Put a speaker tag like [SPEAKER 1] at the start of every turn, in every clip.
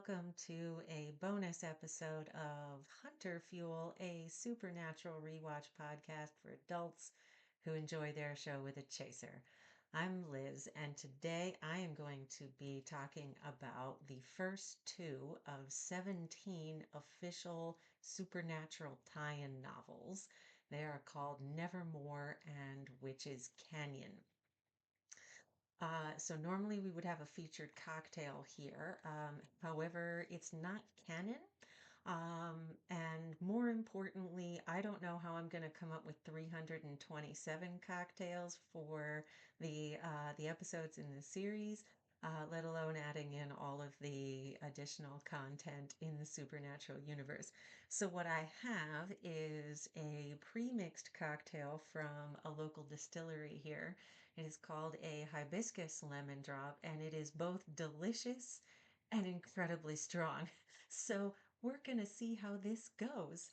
[SPEAKER 1] welcome to a bonus episode of Hunter Fuel, a supernatural rewatch podcast for adults who enjoy their show with a chaser. I'm Liz, and today I am going to be talking about the first two of 17 official supernatural tie in novels. They are called Nevermore and Witch's Canyon. So normally we would have a featured cocktail here. However, it's not canon. And more importantly, I don't know how I'm going to come up with 327 cocktails for the episodes in the series, let alone adding in all of the additional content in the supernatural universe. So what I have is a pre-mixed cocktail from a local distillery here. It is called a hibiscus lemon drop, and it is both delicious and incredibly strong. So we're going to see how this goes.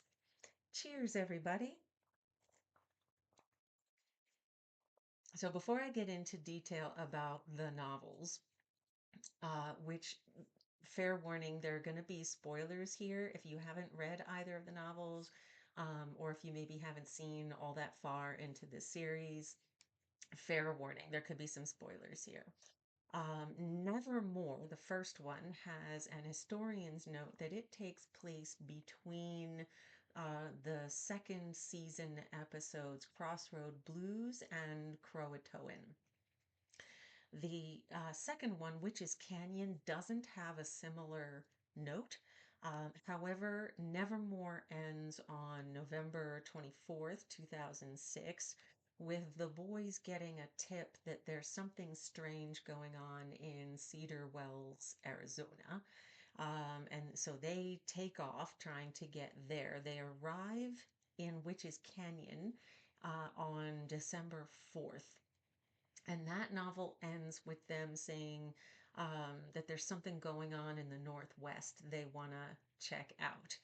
[SPEAKER 1] Cheers, everybody. So, before I get into detail about the novels, which, fair warning, there are going to be spoilers here if you haven't read either of the novels, or if you maybe haven't seen all that far into the series, fair warning, there could be some spoilers here. Nevermore, the first one, has an historian's note that it takes place between the second season episodes Crossroad Blues and Croatoan. The second one, Witch's Canyon, doesn't have a similar note. However, Nevermore ends on November 24th, 2006, with the boys getting a tip that there's something strange going on in Cedar Wells, Arizona. And so they take off trying to get there. They arrive in Witch's Canyon on December 4th. And that novel ends with them saying that there's something going on in the Northwest they want to check out.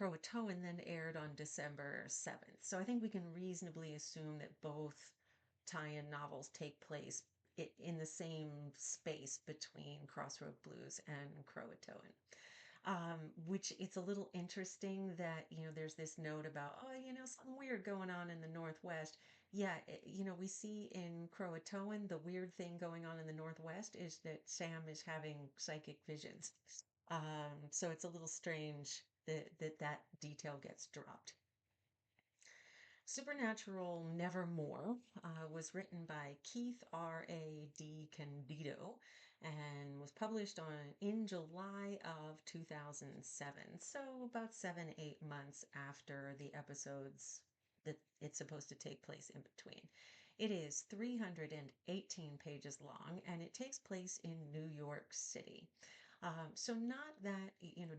[SPEAKER 1] Croatoan then aired on December 7th. So I think we can reasonably assume that both tie in novels take place in the same space between Crossroad Blues and Croatoan. Which it's a little interesting that, there's this note about, oh, something weird going on in the Northwest. Yeah, we see in Croatoan, the weird thing going on in the Northwest is that Sam is having psychic visions. So it's a little strange that detail gets dropped. Supernatural Nevermore was written by Keith R.A.D. Candido and was published in July of 2007. So about 7, 8 months after the episodes that it's supposed to take place in between. It is 318 pages long and it takes place in New York City. So not that,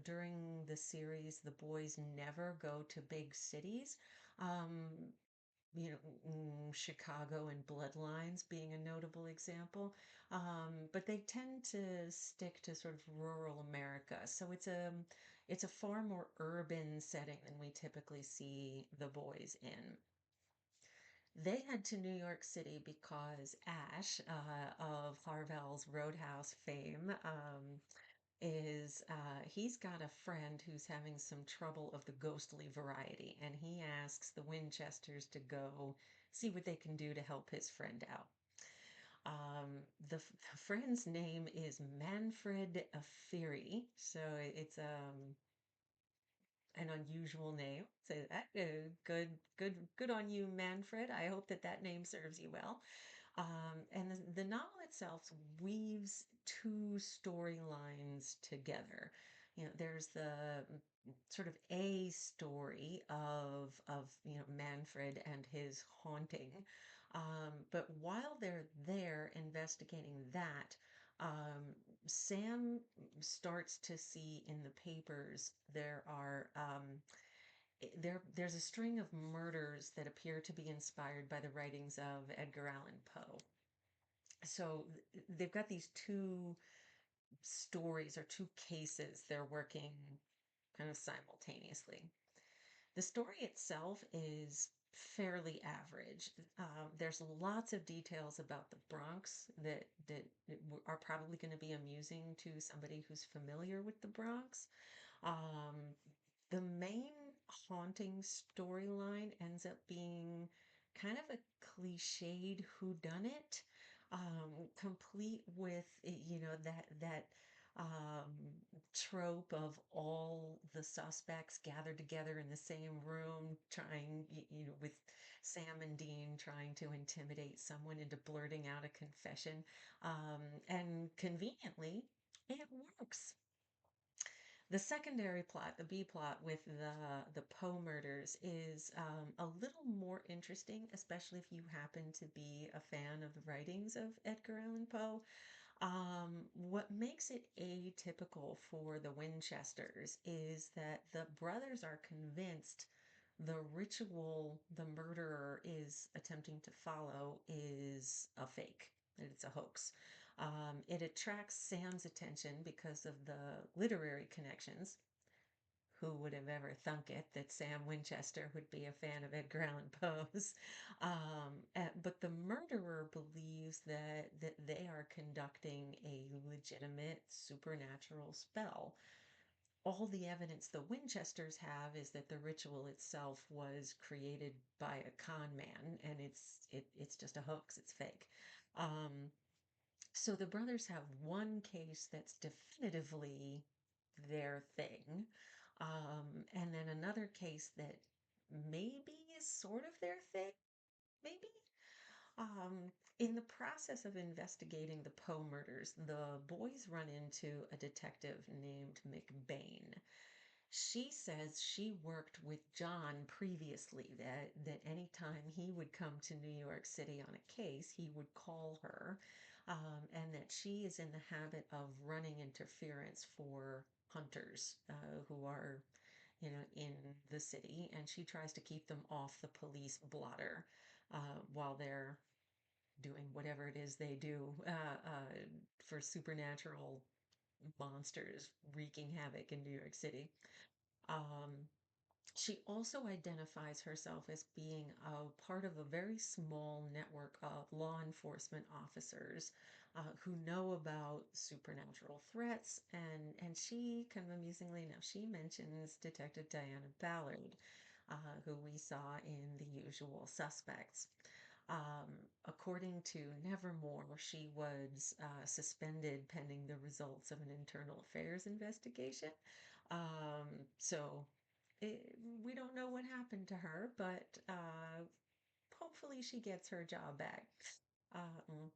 [SPEAKER 1] during the series, the boys never go to big cities. Um, Chicago and Bloodlines being a notable example. But they tend to stick to sort of rural America. So it's a far more urban setting than we typically see the boys in. They head to New York City because Ash, of Harvell's Roadhouse fame, he's got a friend who's having some trouble of the ghostly variety, and he asks the Winchesters to go see what they can do to help his friend out. The friend's name is Manfred Afiri, so it's an unusual name. So that good on you, Manfred. I hope that name serves you well. And the novel itself weaves two storylines together. There's the sort of a story of Manfred and his haunting. But while they're there investigating that, Sam starts to see in the papers there's a string of murders that appear to be inspired by the writings of Edgar Allan Poe. So they've got these two stories or two cases they're working kind of simultaneously. The story itself is fairly average. There's lots of details about the Bronx that are probably going to be amusing to somebody who's familiar with the Bronx. Um, the main haunting storyline ends up being kind of a cliched whodunit, complete with that um, trope of all the suspects gathered together in the same room, trying, with Sam and Dean trying to intimidate someone into blurting out a confession, and conveniently, it works. The secondary plot, the B plot with the Poe murders is a little more interesting, especially if you happen to be a fan of the writings of Edgar Allan Poe. What makes it atypical for the Winchesters is that the brothers are convinced the ritual the murderer is attempting to follow is a fake, that it's a hoax. It attracts Sam's attention because of the literary connections. Who would have ever thunk it that Sam Winchester would be a fan of Edgar Allan Poe's? But the murderer believes that they are conducting a legitimate supernatural spell. All the evidence the Winchesters have is that the ritual itself was created by a con man, and it's just a hoax. It's fake. Um, so the brothers have one case that's definitively their thing, and then another case that maybe is sort of their thing, maybe. In the process of investigating the Poe murders, the boys run into a detective named McBain. She says she worked with John previously, that anytime he would come to New York City on a case, he would call her, and that she is in the habit of running interference for hunters who are, in the city, and she tries to keep them off the police blotter while they're doing whatever it is they do for supernatural monsters wreaking havoc in New York City. Um, she also identifies herself as being a part of a very small network of law enforcement officers who know about supernatural threats. And she, kind of amusingly enough, she mentions Detective Diana Ballard, who we saw in The Usual Suspects. According to Nevermore, she was suspended pending the results of an internal affairs investigation. So we don't know what happened to her, but hopefully she gets her job back. Um,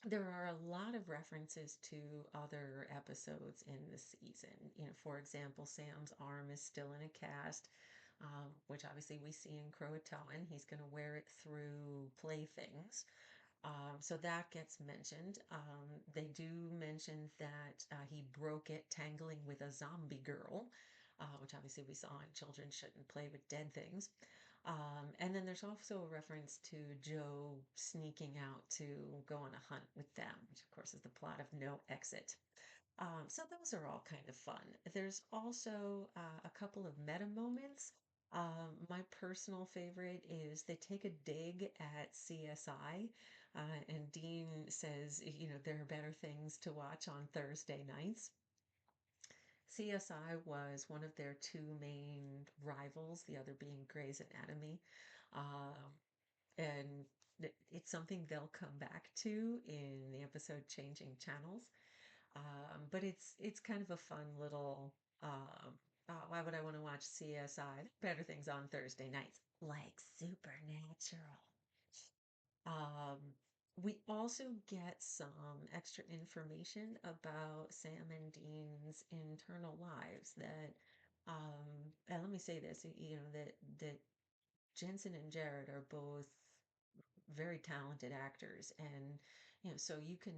[SPEAKER 1] there are a lot of references to other episodes in the season. For example, Sam's arm is still in a cast, which obviously we see in Croatoan. He's going to wear it through playthings. So that gets mentioned. They do mention that he broke it tangling with a zombie girl, which obviously we saw in Children Shouldn't Play with Dead Things. And then there's also a reference to Joe sneaking out to go on a hunt with them, which of course is the plot of No Exit. So those are all kind of fun. There's also a couple of meta moments. My personal favorite is they take a dig at CSI, and Dean says, there are better things to watch on Thursday nights. CSI was one of their two main rivals, the other being Grey's Anatomy. Um, and it's something they'll come back to in the episode Changing Channels. But it's kind of a fun little why would I want to watch CSI? Better things on Thursday nights, like Supernatural. Um, we also get some extra information about Sam and Dean's internal lives that and let me say this, that Jensen and Jared are both very talented actors, and so you can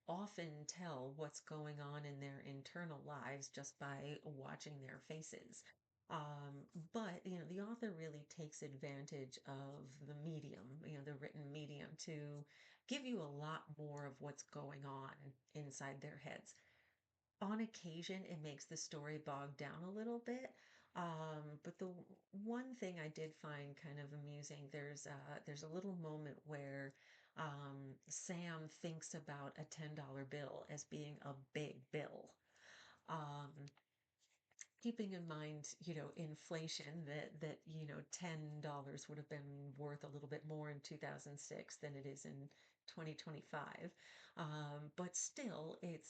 [SPEAKER 1] often tell what's going on in their internal lives just by watching their faces. But the author really takes advantage of the medium, the written medium, to give you a lot more of what's going on inside their heads. On occasion, it makes the story bog down a little bit, But the one thing I did find kind of amusing, there's a little moment where Sam thinks about a $10 bill as being a big bill. Um, Keeping in mind, inflation, that $10 would have been worth a little bit more in 2006 than it is in 2025. But still, it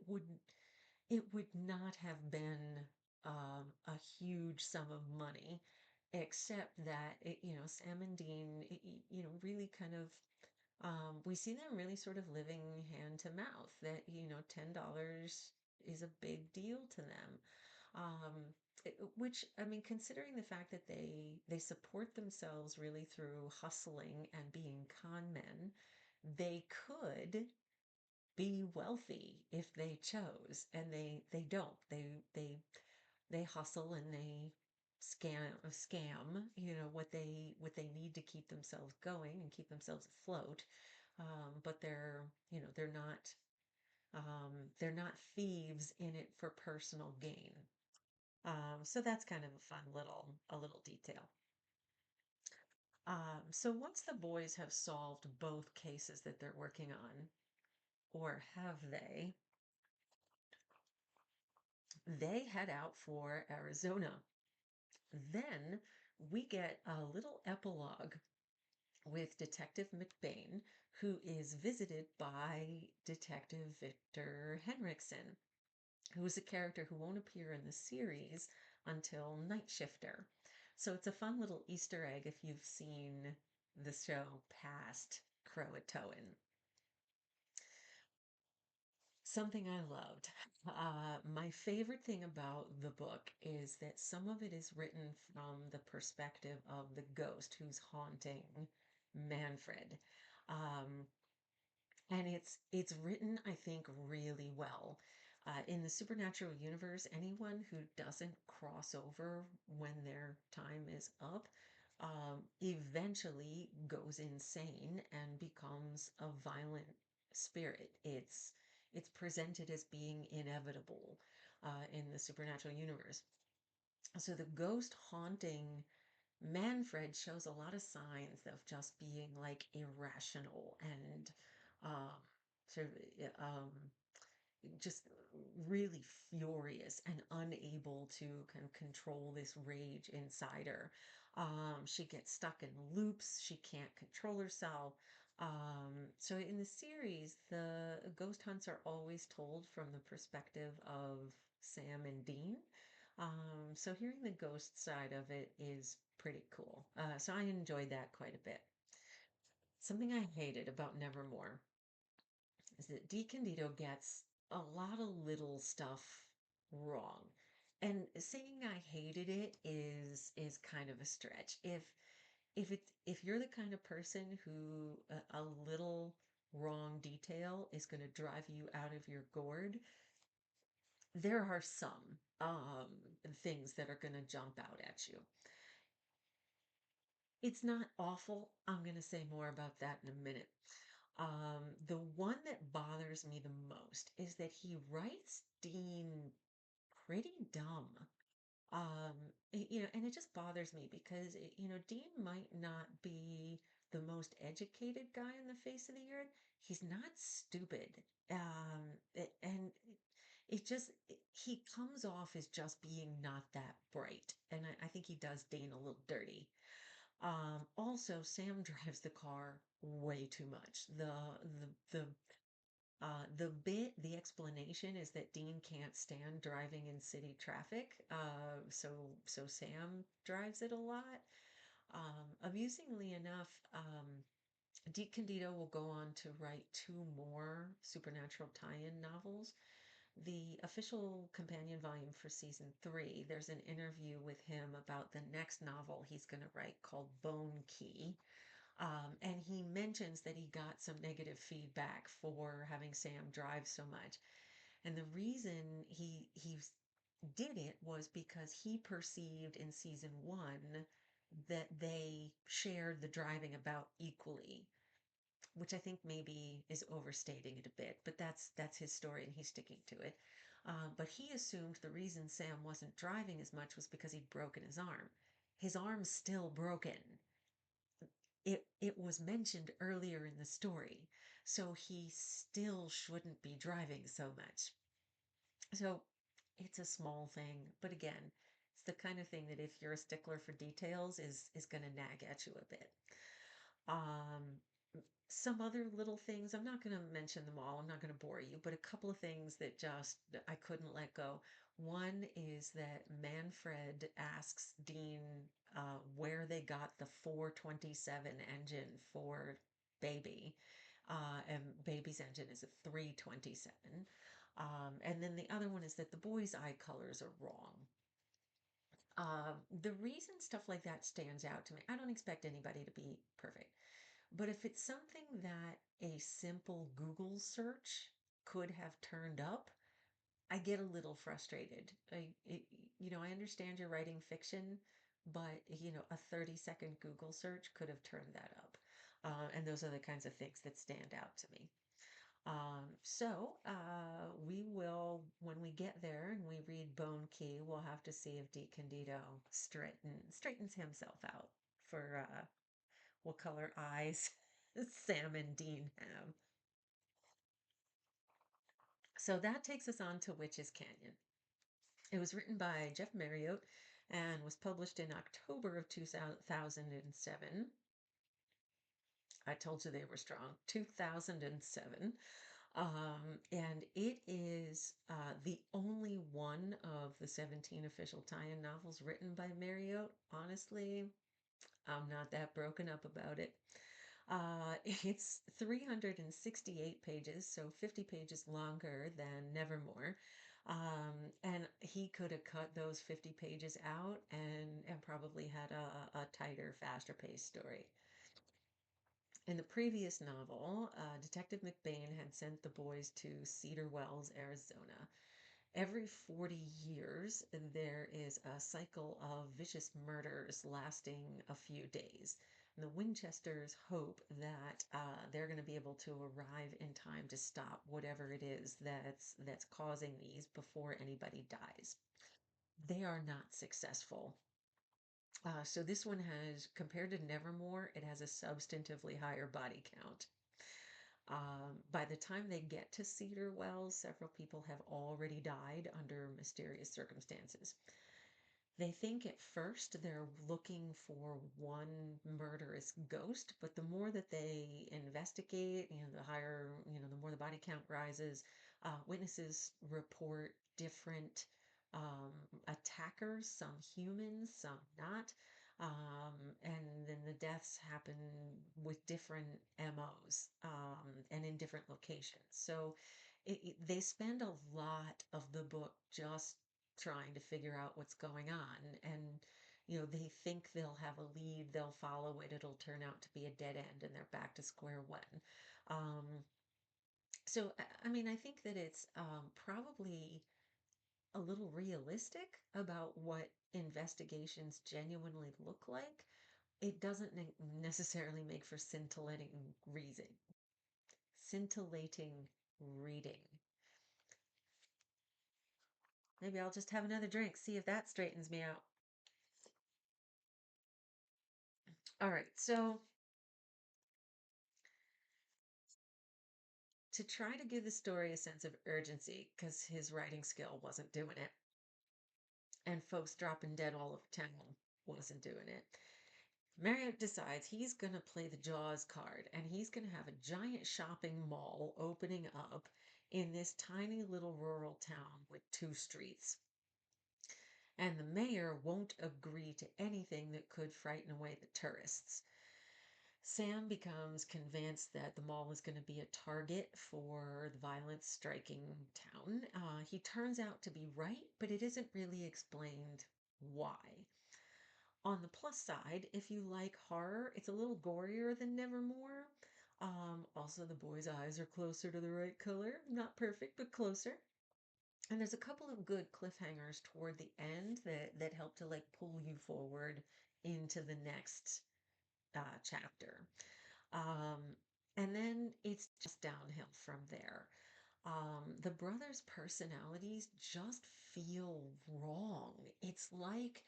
[SPEAKER 1] would not have been a huge sum of money, except that Sam and Dean, really kind of we see them really sort of living hand to mouth. That $10 is a big deal to them. Which, I mean, considering the fact that they support themselves really through hustling and being con men, they could be wealthy if they chose, and they don't. They hustle and they scam, what they need to keep themselves going and keep themselves afloat. But they're not thieves in it for personal gain. So that's kind of a little detail. So once the boys have solved both cases that they're working on, or have they head out for Arizona. Then we get a little epilogue with Detective McBain, who is visited by Detective Victor Henriksen, who is a character who won't appear in the series until Night Shifter. So it's a fun little Easter egg if you've seen the show past Croatoan. Something I loved. My favorite thing about the book is that some of it is written from the perspective of the ghost who's haunting Manfred. Um, and it's written, I think, really well. In the supernatural universe, anyone who doesn't cross over when their time is up eventually goes insane and becomes a violent spirit. It's presented as being inevitable in the supernatural universe. So the ghost haunting Manfred shows a lot of signs of just being like irrational and um, sort of just really furious and unable to kind of control this rage inside her. She gets stuck in loops. She can't control herself. So in the series, the ghost hunts are always told from the perspective of Sam and Dean. So hearing the ghost side of it is pretty cool. So I enjoyed that quite a bit. Something I hated about Nevermore is that DeCandido gets a lot of little stuff wrong. And saying I hated it is kind of a stretch. If you're the kind of person who a little wrong detail is going to drive you out of your gourd, there are some things that are going to jump out at you. It's not awful. I'm going to say more about that in a minute. The one that bothers me the most is that he writes Dean pretty dumb. And it just bothers me because, Dean might not be the most educated guy on the face of the earth. He's not stupid. And he comes off as just being not that bright. And I think he does Dean a little dirty. Also, Sam drives the car way too much. The explanation is that Dean can't stand driving in city traffic. So Sam drives it a lot. Amusingly enough, Dee Candido will go on to write two more supernatural tie-in novels. The official companion volume for season 3, there's an interview with him about the next novel he's going to write called Bone Key. And he mentions that he got some negative feedback for having Sam drive so much. And the reason he did it was because he perceived in season 1 that they shared the driving about equally, which I think maybe is overstating it a bit, but that's his story and he's sticking to it. But he assumed the reason Sam wasn't driving as much was because he'd broken his arm. His arm's still broken. It was mentioned earlier in the story, so he still shouldn't be driving so much. So it's a small thing, but again, it's the kind of thing that if you're a stickler for details is going to nag at you a bit. Um, some other little things, I'm not going to mention them all, I'm not going to bore you, but a couple of things that just I couldn't let go. One is that Manfred asks Dean where they got the 427 engine for Baby. And Baby's engine is a 327. And then the other one is that the boys' eye colors are wrong. The reason stuff like that stands out to me, I don't expect anybody to be perfect, but if it's something that a simple Google search could have turned up, I get a little frustrated. I understand you're writing fiction, but a 30-second Google search could have turned that up. And those are the kinds of things that stand out to me. We will, when we get there and we read Bone Key, we'll have to see if Candido straightens himself out for what color eyes Sam and Dean have. So that takes us on to Witches Canyon. It was written by Jeff Marriott and was published in October of 2007. I told you they were strong. 2007. And it is the only one of the 17 official tie-in novels written by Marriott. Honestly, I'm not that broken up about it. It's 368 pages, so 50 pages longer than Nevermore. And he could have cut those 50 pages out and probably had a tighter, faster paced story. In the previous novel, Detective McBain had sent the boys to Cedar Wells, Arizona. Every 40 years, there is a cycle of vicious murders lasting a few days. And the Winchesters hope that they're going to be able to arrive in time to stop whatever it is that's causing these before anybody dies. They are not successful. So this one has, compared to Nevermore, it has a substantively higher body count. By the time they get to Cedar Wells, several people have already died under mysterious circumstances. They think at first they're looking for one murderous ghost, but the more that they investigate, the higher, the more the body count rises. Witnesses report different attackers, some humans, some not. And then the deaths happen with different MOs and in different locations. So they spend a lot of the book just trying to figure out what's going on. And, they think they'll have a lead, they'll follow it, it'll turn out to be a dead end, and they're back to square one. Um, I think that it's probably a little realistic about what investigations genuinely look like. It doesn't necessarily make for scintillating reading. Maybe I'll just have another drink, see if that straightens me out. All right, so to try to give the story a sense of urgency, because his writing skill wasn't doing it, and folks dropping dead all over town wasn't doing it, Marriott decides he's going to play the Jaws card, and he's going to have a giant shopping mall opening up in this tiny little rural town with two streets. And the mayor won't agree to anything that could frighten away the tourists. Sam becomes convinced that the mall is going to be a target for the violence striking town. He turns out to be right, but it isn't really explained why. On the plus side, if you like horror, it's a little gorier than Nevermore. Also, the boy's eyes are closer to the right color. Not perfect, but closer. And there's a couple of good cliffhangers toward the end that help to like pull you forward into the next chapter. Um, and then it's just downhill from there. The brothers' personalities just feel wrong. It's like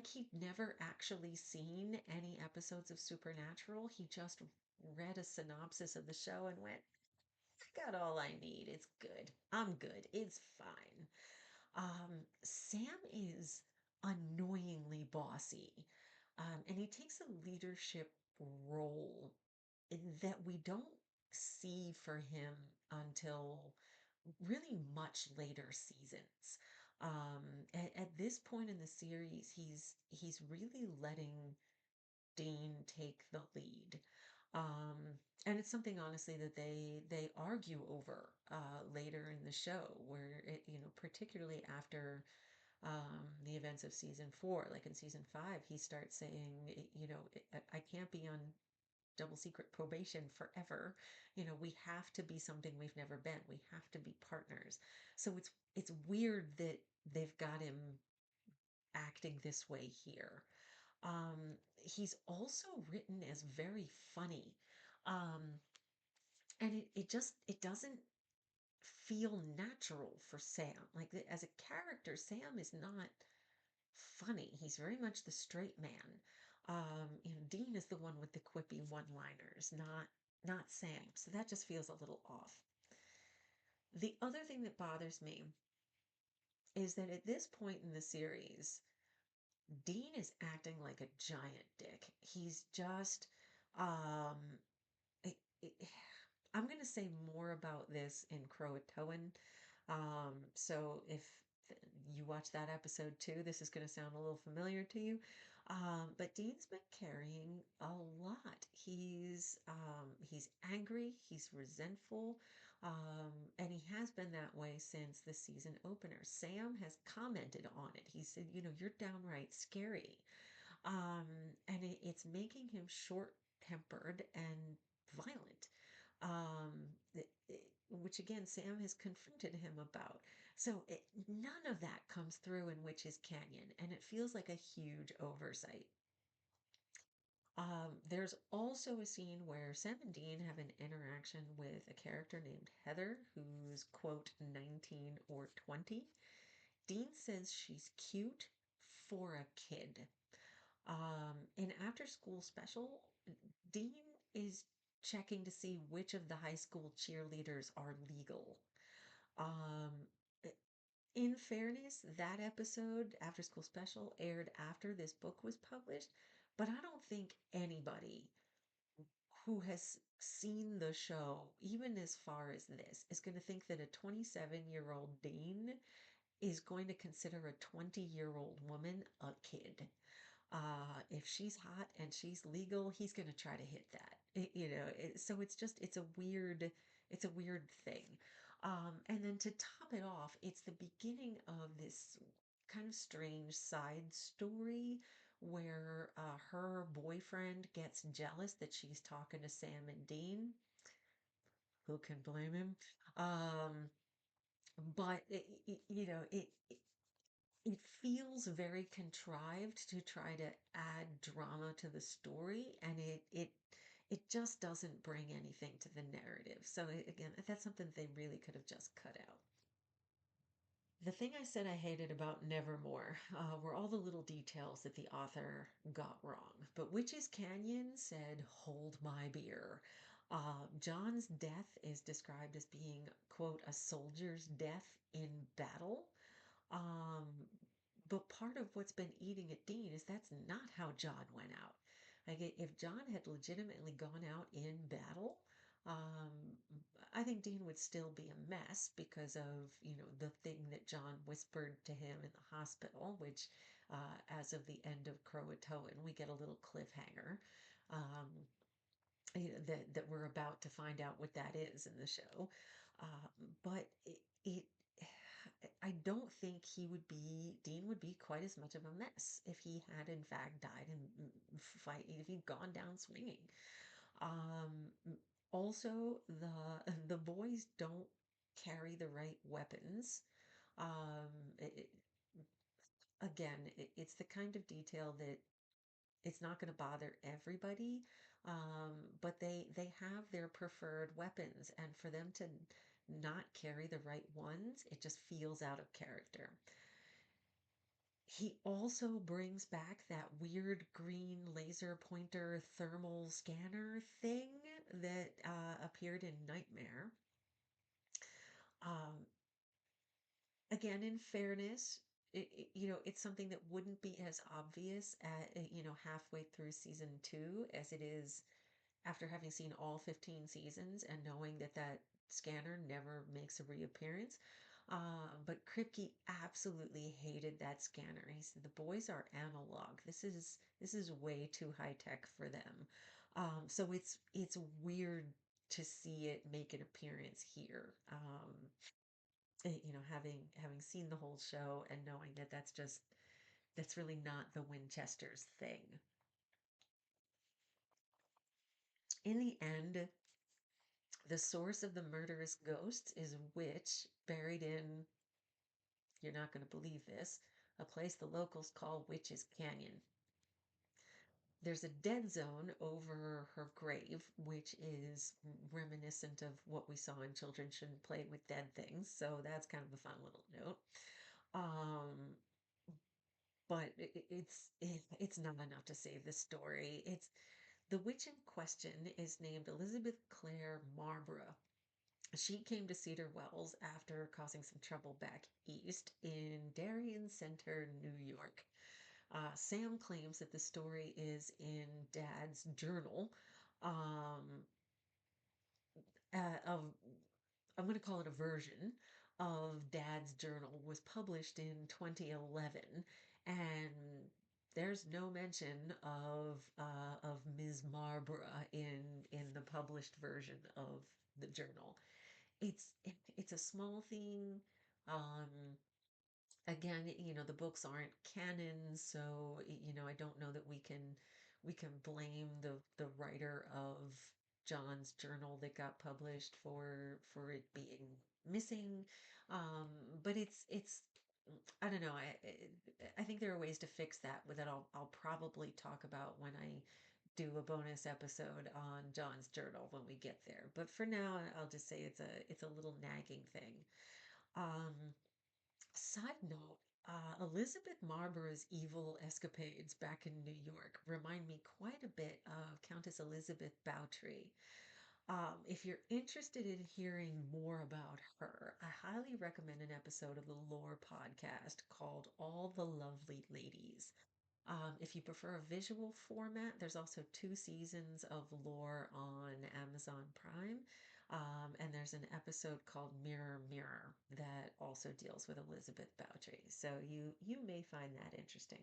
[SPEAKER 1] he'd never actually seen any episodes of Supernatural. He just read a synopsis of the show and went, I got all I need. It's good. I'm good. It's fine. Sam is annoyingly bossy, and he takes a leadership role that we don't see for him until really much later seasons. At this point in the series, he's really letting Dean take the lead. And it's something honestly that they argue over later in the show, where particularly after the events of season four, like in season five, he starts saying, I can't be on double secret probation forever. We have to be something we've never been. We have to be partners. So it's weird that they've got him acting this way here. He's also written as very funny. Um, and it doesn't feel natural for Sam. Like as a character, Sam is not funny. He's very much the straight man. Dean is the one with the quippy one-liners, not Sam. So that just feels a little off. The other thing that bothers me is that at this point in the series, Dean is acting like a giant dick. He's just um I- I- I'm going to say more about this in Croatoan. So if you watch that episode too, this is going to sound a little familiar to you. But Dean's been carrying a lot. He's angry, he's resentful, and he has been that way since the season opener. Sam has commented on it. He said, you're downright scary. And it's making him short-tempered and violent, which again, Sam has confronted him about. So none of that comes through in Witch's Canyon, and it feels like a huge oversight. There's also a scene where Sam and Dean have an interaction with a character named Heather, who's, quote, 19 or 20. Dean says she's cute for a kid. In After School Special, Dean is checking to see which of the high school cheerleaders are legal. Um, in fairness, that episode, After School Special, aired after this book was published, but I don't think anybody who has seen the show, even as far as this, is going to think that a 27-year-old Dean is going to consider a 20-year-old woman a kid. If she's hot and she's legal, he's going to try to hit that. So it's a weird thing. And then to top it off, it's the beginning of this kind of strange side story where her boyfriend gets jealous that she's talking to Sam and Dean. Who can blame him? Um, but it feels very contrived to try to add drama to the story, and it just doesn't bring anything to the narrative. So again, that's something they really could have just cut out. The thing I said I hated about Nevermore were all the little details that the author got wrong. But Witch's Canyon said, hold my beer. John's death is described as being, quote, a soldier's death in battle. Um, but part of what's been eating at Dean is that's not how John went out. Like if John had legitimately gone out in battle, um, I think Dean would still be a mess because of, the thing that John whispered to him in the hospital, which, as of the end of Croatoan, we get a little cliffhanger. Um, that we're about to find out what that is in the show. But I don't think Dean would be quite as much of a mess if he had in fact died in fight, if he'd gone down swinging. Um, Also, the boys don't carry the right weapons. Um, it, Again, it's the kind of detail that it's not going to bother everybody, but they have their preferred weapons, and for them to not carry the right ones. It just feels out of character. He also brings back that weird green laser pointer thermal scanner thing that appeared in Nightmare. Um, Again, in fairness, it's something that wouldn't be as obvious at, halfway through season two as it is after having seen all 15 seasons and knowing that that scanner never makes a reappearance. But Kripke absolutely hated that scanner. He said the boys are analog. This is way too high tech for them. So it's weird to see it make an appearance here. Having seen the whole show and knowing that that's really not the Winchesters thing. In the end, the source of the murderous ghosts is a witch buried in, you're not going to believe this, a place the locals call Witch's Canyon. There's a dead zone over her grave, which is reminiscent of what we saw in Children Shouldn't Play with Dead Things. So that's kind of a fun little note. Um, but it's not enough to save the story. It's the witch in question is named Elizabeth Clare Marborough. She came to Cedar Wells after causing some trouble back east in Darien Center, New York. Sam claims that the story is in Dad's journal. Um, of I'm going to call it a version of Dad's journal was published in 2011, and there's no mention of Ms. Marborough in the published version of the journal. It's a small thing. Um, Again, the books aren't canon, so I don't know that we can blame the writer of John's journal that got published for it being missing. But it's I don't know. I think there are ways to fix that that I'll probably talk about when I do a bonus episode on John's journal when we get there. But for now, I'll just say it's a little nagging thing. Um, Side note, Elizabeth Marlborough's evil escapades back in New York remind me quite a bit of Countess Elizabeth Bowtry. If you're interested in hearing more about her, I highly recommend an episode of the Lore podcast called All the Lovely Ladies. If you prefer a visual format, there's also 2 seasons of Lore on Amazon Prime. And there's an episode called Mirror Mirror that also deals with Elizabeth Bowdry. So you may find that interesting.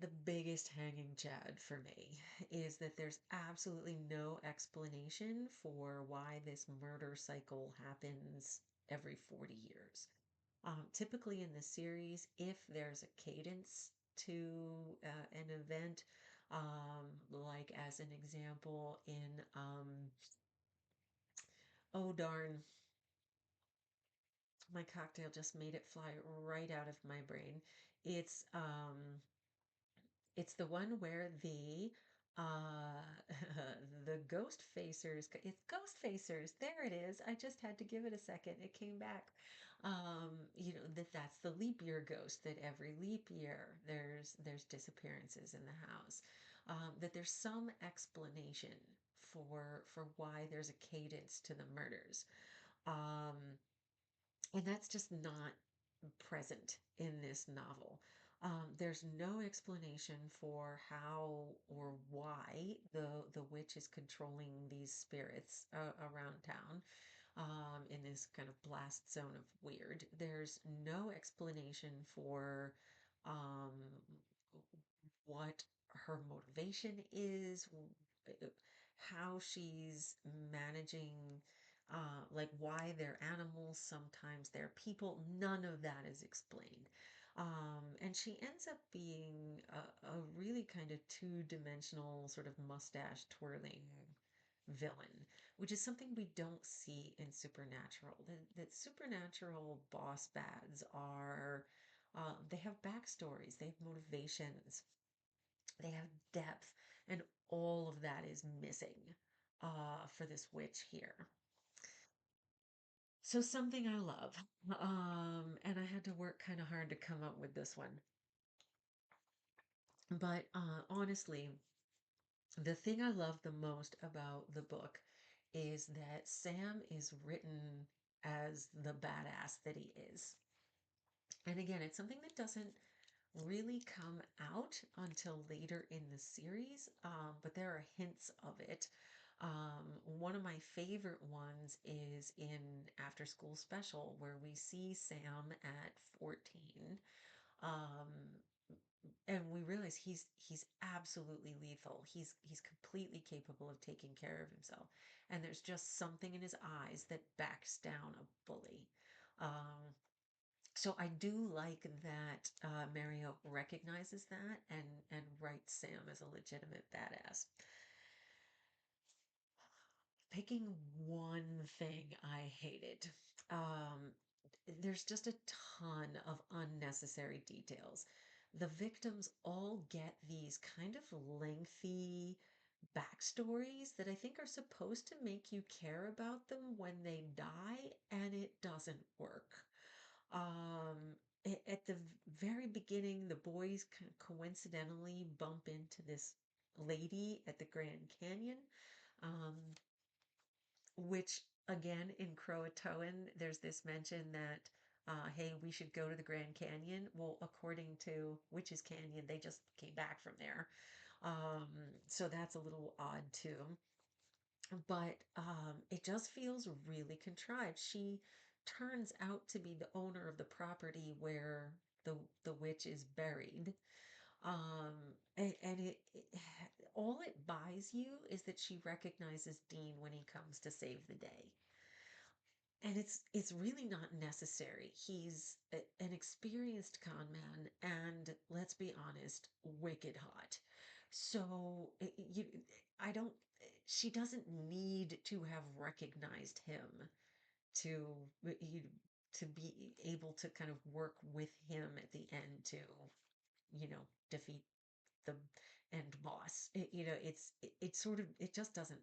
[SPEAKER 1] The biggest hanging chad for me is that there's absolutely no explanation for why this murder cycle happens every 40 years. Typically in the series, if there's a cadence to an event, like as an example in, oh darn, my cocktail just made it fly right out of my brain. It's um, it's the one where the the ghost facers, it's ghost facers. There it is. I just had to give it a second. It came back. That's the leap year ghost, that every leap year there's disappearances in the house. That there's some explanation for why there's a cadence to the murders. Um, and that's just not present in this novel. There's no explanation for how or why the witch is controlling these spirits around town, in this kind of blast zone of weird. There's no explanation for um, what her motivation is, how she's managing, like why they're animals, sometimes they're people. None of that is explained. And she ends up being a really kind of two-dimensional, sort of mustache twirling villain, which is something we don't see in Supernatural. That Supernatural boss bads are, they have backstories, they have motivations, they have depth, and all of that is missing for this witch here. So something I love, and I had to work kind of hard to come up with this one. But honestly, the thing I love the most about the book is that Sam is written as the badass that he is. And again, it's something that doesn't really come out until later in the series, but there are hints of it. One of my favorite ones is in After School Special, where we see Sam at 14. Um, and we realize he's absolutely lethal. He's completely capable of taking care of himself. And there's just something in his eyes that backs down a bully. Um, so I do like that Mario recognizes that and writes Sam as a legitimate badass. Picking one thing I hated. Um, there's just a ton of unnecessary details. The victims all get these kind of lengthy backstories that I think are supposed to make you care about them when they die, and it doesn't work. At the very beginning, the boys coincidentally bump into this lady at the Grand Canyon, um, which again in Croatoan, there's this mention that, hey, we should go to the Grand Canyon. Well, according to Witch's Canyon, they just came back from there. So that's a little odd too. But it just feels really contrived. She turns out to be the owner of the property where the witch is buried. And all it buys you is that she recognizes Dean when he comes to save the day. And it's really not necessary. He's an experienced con man, and let's be honest, wicked hot. So I don't. She doesn't need to have recognized him to to be able to kind of work with him at the end to, defeat the end boss. It sort of it just doesn't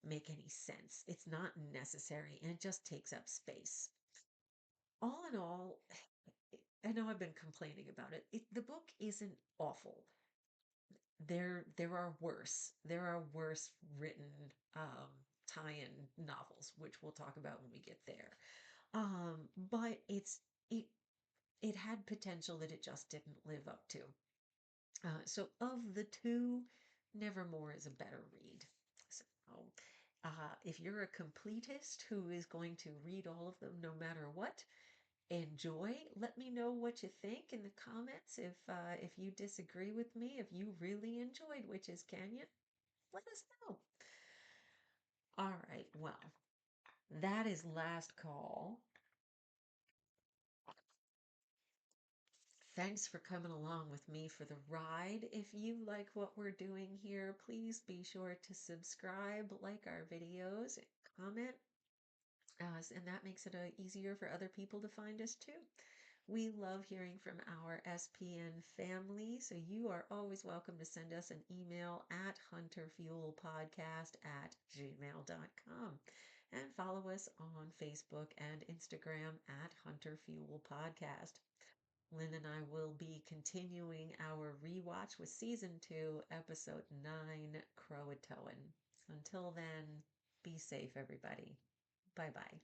[SPEAKER 1] make any sense. It's not necessary and it just takes up space. All in all, I know I've been complaining about it. The book isn't awful. There are worse. There are worse written tie-in novels, which we'll talk about when we get there. But it had potential that it just didn't live up to. So of the two, Nevermore is a better read. So if you're a completist who is going to read all of them no matter what, enjoy. Let me know what you think in the comments. If you disagree with me, if you really enjoyed Witches Canyon, let us know. All right, well, that is last call. Thanks for coming along with me for the ride. If you like what we're doing here, please be sure to subscribe, like our videos, comment, and that makes it easier for other people to find us too. We love hearing from our SPN family, so you are always welcome to send us an email at hunterfuelpodcast@gmail.com and follow us on Facebook and Instagram at Hunter Fuel Podcast. Lynn and I will be continuing our rewatch with season 2, episode 9, Croatoan. Until then, be safe, everybody. Bye bye.